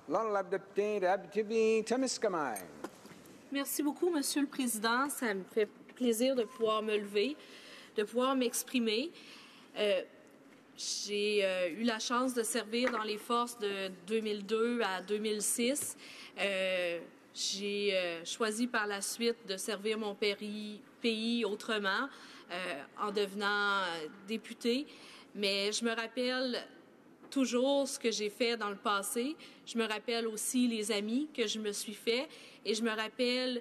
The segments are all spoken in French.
L'honorable député d'Abitibi-Témiscamingue. Merci beaucoup, Monsieur le Président. Ça me fait plaisir de pouvoir me lever, de pouvoir m'exprimer. J'ai eu la chance de servir dans les forces de 2002 à 2006. J'ai choisi par la suite de servir mon pays autrement en devenant député. Mais je me rappelle toujours ce que j'ai fait dans le passé. Je me rappelle aussi les amis que je me suis fait et je me rappelle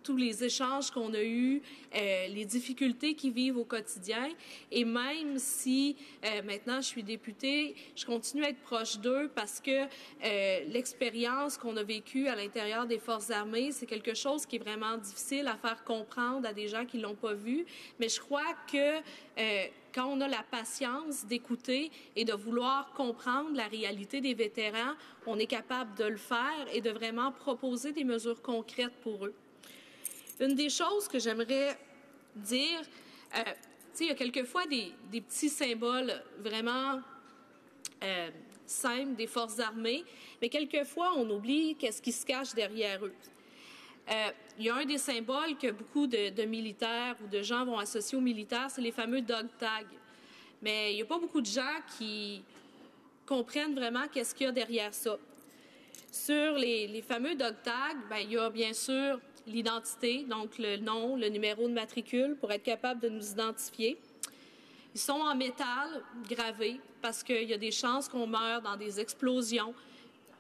tous les échanges qu'on a eus, les difficultés qu'ils vivent au quotidien. Et même si maintenant je suis députée, je continue à être proche d'eux parce que l'expérience qu'on a vécue à l'intérieur des Forces armées, c'est quelque chose qui est vraiment difficile à faire comprendre à des gens qui l'ont pas vu. Mais je crois que quand on a la patience d'écouter et de vouloir comprendre la réalité des vétérans, on est capable de le faire et de vraiment proposer des mesures concrètes pour eux. Une des choses que j'aimerais dire, il y a quelquefois des petits symboles vraiment simples des forces armées, mais quelquefois on oublie qu'est-ce qui se cache derrière eux. Il y a un des symboles que beaucoup de militaires ou de gens vont associer aux militaires, c'est les fameux dog tags. Mais il n'y a pas beaucoup de gens qui comprennent vraiment qu'est-ce qu'il y a derrière ça. Sur les fameux dog tags, il y a bien sûr l'identité, donc le nom, le numéro de matricule pour être capable de nous identifier. Ils sont en métal gravé parce qu'il y a des chances qu'on meure dans des explosions,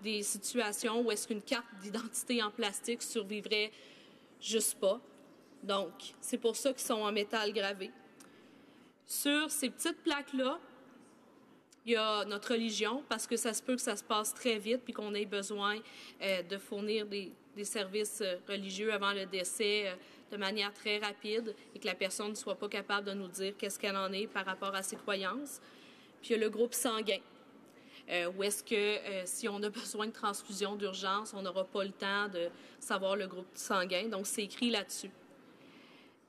des situations où est-ce qu'une carte d'identité en plastique survivrait juste pas. Donc, c'est pour ça qu'ils sont en métal gravé. Sur ces petites plaques-là, il y a notre religion, parce que ça se peut que ça se passe très vite puis qu'on ait besoin de fournir des services religieux avant le décès de manière très rapide et que la personne ne soit pas capable de nous dire qu'est-ce qu'elle en est par rapport à ses croyances. Puis il y a le groupe sanguin, où est-ce que si on a besoin de transfusion d'urgence, on n'aura pas le temps de savoir le groupe sanguin. Donc, c'est écrit là-dessus.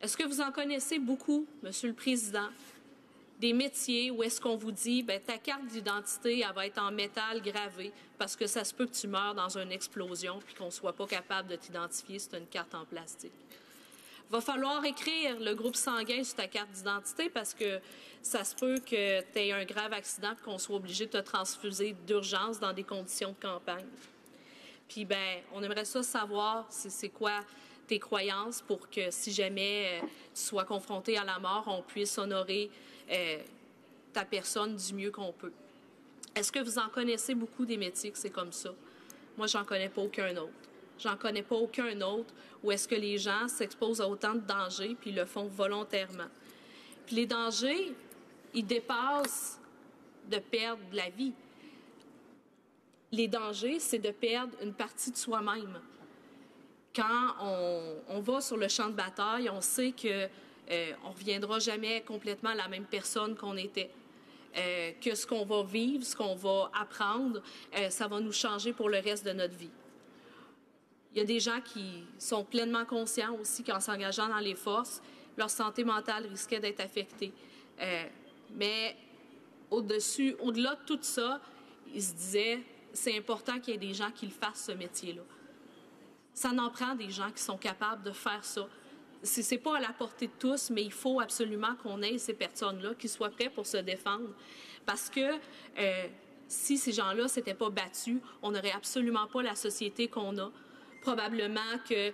Est-ce que vous en connaissez beaucoup, Monsieur le Président? Des métiers où est-ce qu'on vous dit, ta carte d'identité, elle va être en métal gravé parce que ça se peut que tu meurs dans une explosion puis qu'on soit pas capable de t'identifier si tu as une carte en plastique. Va falloir écrire le groupe sanguin sur ta carte d'identité parce que ça se peut que tu aies un grave accident et qu'on soit obligé de te transfuser d'urgence dans des conditions de campagne. Puis, on aimerait ça savoir c'est quoi tes croyances pour que si jamais tu sois confronté à la mort, on puisse honorer ta personne du mieux qu'on peut. Est-ce que vous en connaissez beaucoup des métiers que c'est comme ça? Moi, j'en connais pas aucun autre. J'en connais pas aucun autre où est-ce que les gens s'exposent à autant de dangers puis le font volontairement. Puis les dangers, ils dépassent de perdre la vie. Les dangers, c'est de perdre une partie de soi-même. Quand on va sur le champ de bataille, on sait que on reviendra jamais complètement la même personne qu'on était. Que ce qu'on va vivre, ce qu'on va apprendre, ça va nous changer pour le reste de notre vie. Il y a des gens qui sont pleinement conscients aussi qu'en s'engageant dans les forces, leur santé mentale risquait d'être affectée. Mais au-delà de tout ça, ils se disaient, c'est important qu'il y ait des gens qui le fassent, ce métier-là. Ça en prend des gens qui sont capables de faire ça. C'est pas à la portée de tous, mais il faut absolument qu'on ait ces personnes-là qui soient prêtes pour se défendre. Parce que si ces gens-là s'étaient pas battus, on n'aurait absolument pas la société qu'on a. Probablement que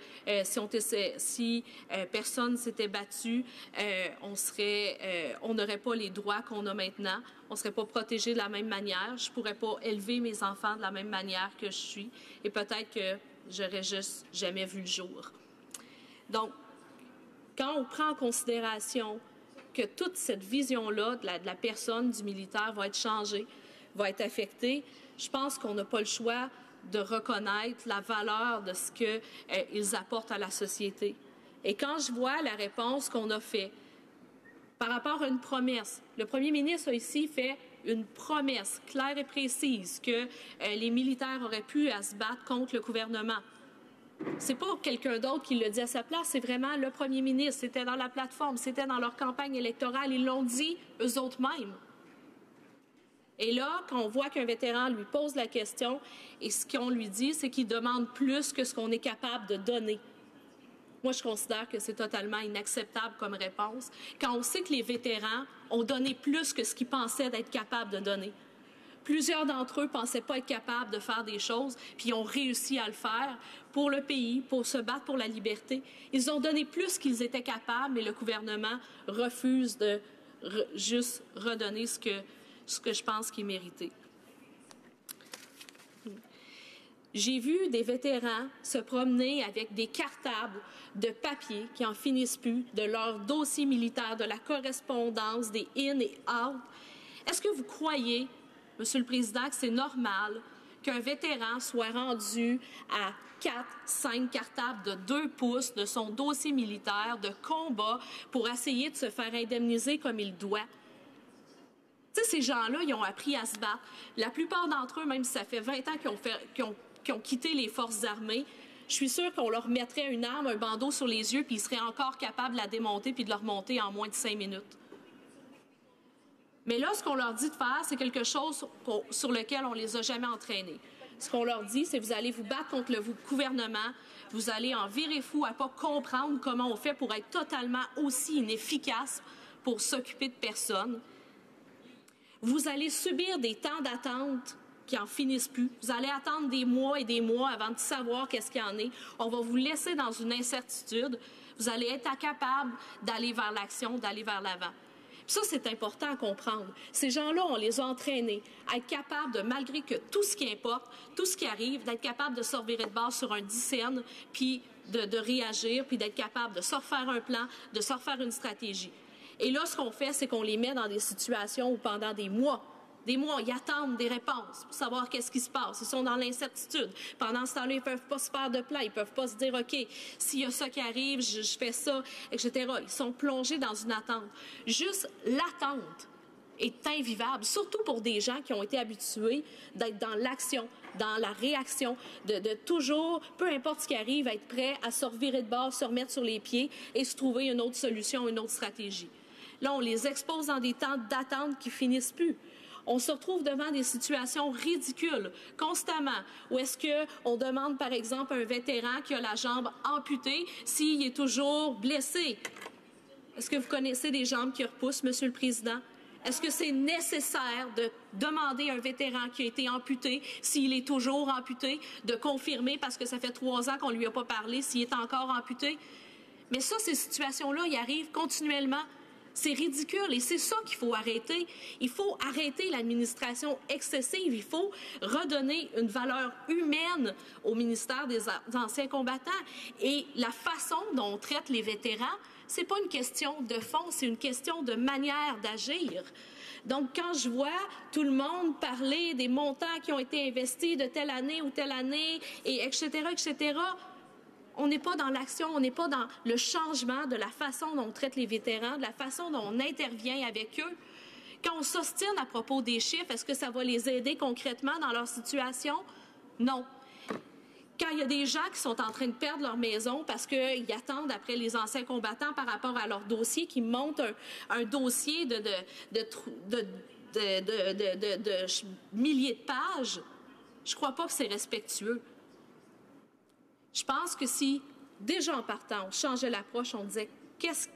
si personne s'était battu, on n'aurait pas les droits qu'on a maintenant. On serait pas protégé de la même manière. Je pourrais pas élever mes enfants de la même manière que je suis. Et peut-être que j'aurais juste jamais vu le jour. Donc, quand on prend en considération que toute cette vision-là de la personne, du militaire, va être changée, va être affectée, je pense qu'on n'a pas le choix de reconnaître la valeur de ce qu'ils apportent à la société. Et quand je vois la réponse qu'on a faite par rapport à une promesse, le premier ministre a ici fait une promesse claire et précise que les militaires auraient pu se battre contre le gouvernement. C'est pas quelqu'un d'autre qui le dit à sa place, c'est vraiment le premier ministre. C'était dans la plateforme, c'était dans leur campagne électorale, ils l'ont dit eux autres mêmes. Et là, quand on voit qu'un vétéran lui pose la question, et ce qu'on lui dit, c'est qu'il demande plus que ce qu'on est capable de donner. Moi, je considère que c'est totalement inacceptable comme réponse, quand on sait que les vétérans ont donné plus que ce qu'ils pensaient d'être capables de donner. Plusieurs d'entre eux ne pensaient pas être capables de faire des choses, puis ils ont réussi à le faire pour le pays, pour se battre pour la liberté. Ils ont donné plus qu'ils étaient capables, mais le gouvernement refuse de juste redonner ce que je pense qu'il méritait. J'ai vu des vétérans se promener avec des cartables de papier qui en finissent plus, de leurs dossiers militaires, de la correspondance, des in et out. Est-ce que vous croyez, Monsieur le Président, que c'est normal qu'un vétéran soit rendu à 4-5 cartables de 2 pouces de son dossier militaire de combat pour essayer de se faire indemniser comme il doit? Tu sais, ces gens-là, ils ont appris à se battre. La plupart d'entre eux, même si ça fait 20 ans qu'ils ont quitté les forces armées, je suis sûre qu'on leur mettrait une arme, un bandeau sur les yeux, puis ils seraient encore capables de la démonter puis de la remonter en moins de 5 minutes. Mais là, ce qu'on leur dit de faire, c'est quelque chose sur lequel on ne les a jamais entraînés. Ce qu'on leur dit, c'est vous allez vous battre contre le gouvernement, vous allez en virer fou à ne pas comprendre comment on fait pour être totalement aussi inefficace pour s'occuper de personnes. Vous allez subir des temps d'attente qui n'en finissent plus. Vous allez attendre des mois et des mois avant de savoir qu'est-ce qu'il y en est. On va vous laisser dans une incertitude. Vous allez être incapable d'aller vers l'action, d'aller vers l'avant. Ça, c'est important à comprendre. Ces gens-là, on les a entraînés à être capables de, malgré que tout ce qui importe, tout ce qui arrive, d'être capables de se revirer de base sur un dixaine, puis de réagir, puis d'être capable de se refaire un plan, de se refaire une stratégie. Et là, ce qu'on fait, c'est qu'on les met dans des situations où pendant des mois, ils attendent des réponses pour savoir qu'est-ce qui se passe. Ils sont dans l'incertitude. Pendant ce temps-là, ils ne peuvent pas se faire de plan. Ils ne peuvent pas se dire, OK, s'il y a ça qui arrive, je fais ça, etc. Ils sont plongés dans une attente. Juste l'attente est invivable, surtout pour des gens qui ont été habitués d'être dans l'action, dans la réaction, de toujours, peu importe ce qui arrive, être prêt à se revirer de bord, se remettre sur les pieds et se trouver une autre solution, une autre stratégie. Là, on les expose dans des temps d'attente qui finissent plus. On se retrouve devant des situations ridicules constamment. Où est-ce qu'on demande, par exemple, à un vétéran qui a la jambe amputée s'il est toujours blessé? Est-ce que vous connaissez des jambes qui repoussent, Monsieur le Président? Est-ce que c'est nécessaire de demander à un vétéran qui a été amputé, s'il est toujours amputé, de confirmer parce que ça fait 3 ans qu'on ne lui a pas parlé s'il est encore amputé? Mais ça, ces situations-là, ils arrivent continuellement. C'est ridicule et c'est ça qu'il faut arrêter. Il faut arrêter l'administration excessive. Il faut redonner une valeur humaine au ministère des Anciens combattants. Et la façon dont on traite les vétérans, c'est pas une question de fond, c'est une question de manière d'agir. Donc, quand je vois tout le monde parler des montants qui ont été investis de telle année ou telle année, et etc., etc., on n'est pas dans l'action, on n'est pas dans le changement de la façon dont on traite les vétérans, de la façon dont on intervient avec eux. Quand on s'ostine à propos des chiffres, est-ce que ça va les aider concrètement dans leur situation? Non. Quand il y a des gens qui sont en train de perdre leur maison parce qu'ils attendent après les anciens combattants par rapport à leur dossier, qui montent un dossier de milliers de pages, je ne crois pas que c'est respectueux. Je pense que si, déjà en partant, on changeait l'approche, on disait qu'est-ce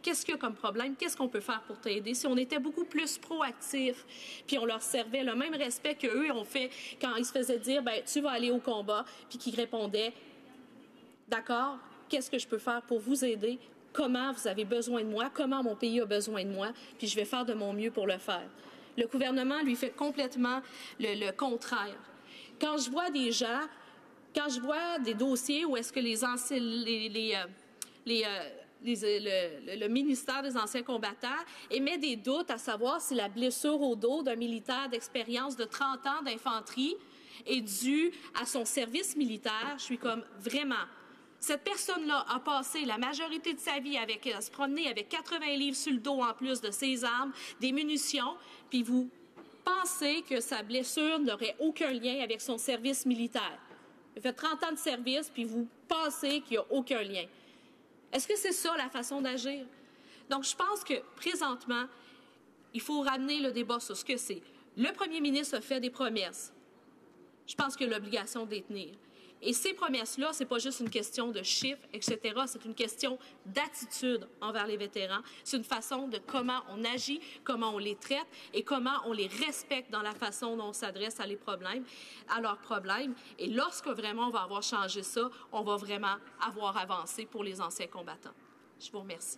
qu'il y a comme problème, qu'est-ce qu'on peut faire pour t'aider, si on était beaucoup plus proactifs, puis on leur servait le même respect qu'eux ont fait quand ils se faisaient dire ben tu vas aller au combat, puis qu'ils répondaient d'accord, qu'est-ce que je peux faire pour vous aider, comment vous avez besoin de moi, comment mon pays a besoin de moi, puis je vais faire de mon mieux pour le faire. Le gouvernement lui fait complètement le contraire. Quand je vois des gens, quand je vois des dossiers où est-ce que le ministère des Anciens combattants émet des doutes à savoir si la blessure au dos d'un militaire d'expérience de 30 ans d'infanterie est due à son service militaire, je suis comme vraiment. Cette personne-là a passé la majorité de sa vie à se promener avec 80 livres sur le dos en plus de ses armes, des munitions, puis vous pensez que sa blessure n'aurait aucun lien avec son service militaire. Il fait 30 ans de service, puis vous pensez qu'il n'y a aucun lien. Est-ce que c'est ça la façon d'agir? Donc, je pense que présentement, il faut ramener le débat sur ce que c'est Le premier ministre a fait des promesses. Je pense qu'il a l'obligation de les tenir. Et ces promesses-là, ce n'est pas juste une question de chiffres, etc. C'est une question d'attitude envers les vétérans. C'est une façon de comment on agit, comment on les traite et comment on les respecte dans la façon dont on s'adresse à leurs problèmes. Et lorsque vraiment on va avoir changé ça, on va vraiment avoir avancé pour les anciens combattants. Je vous remercie.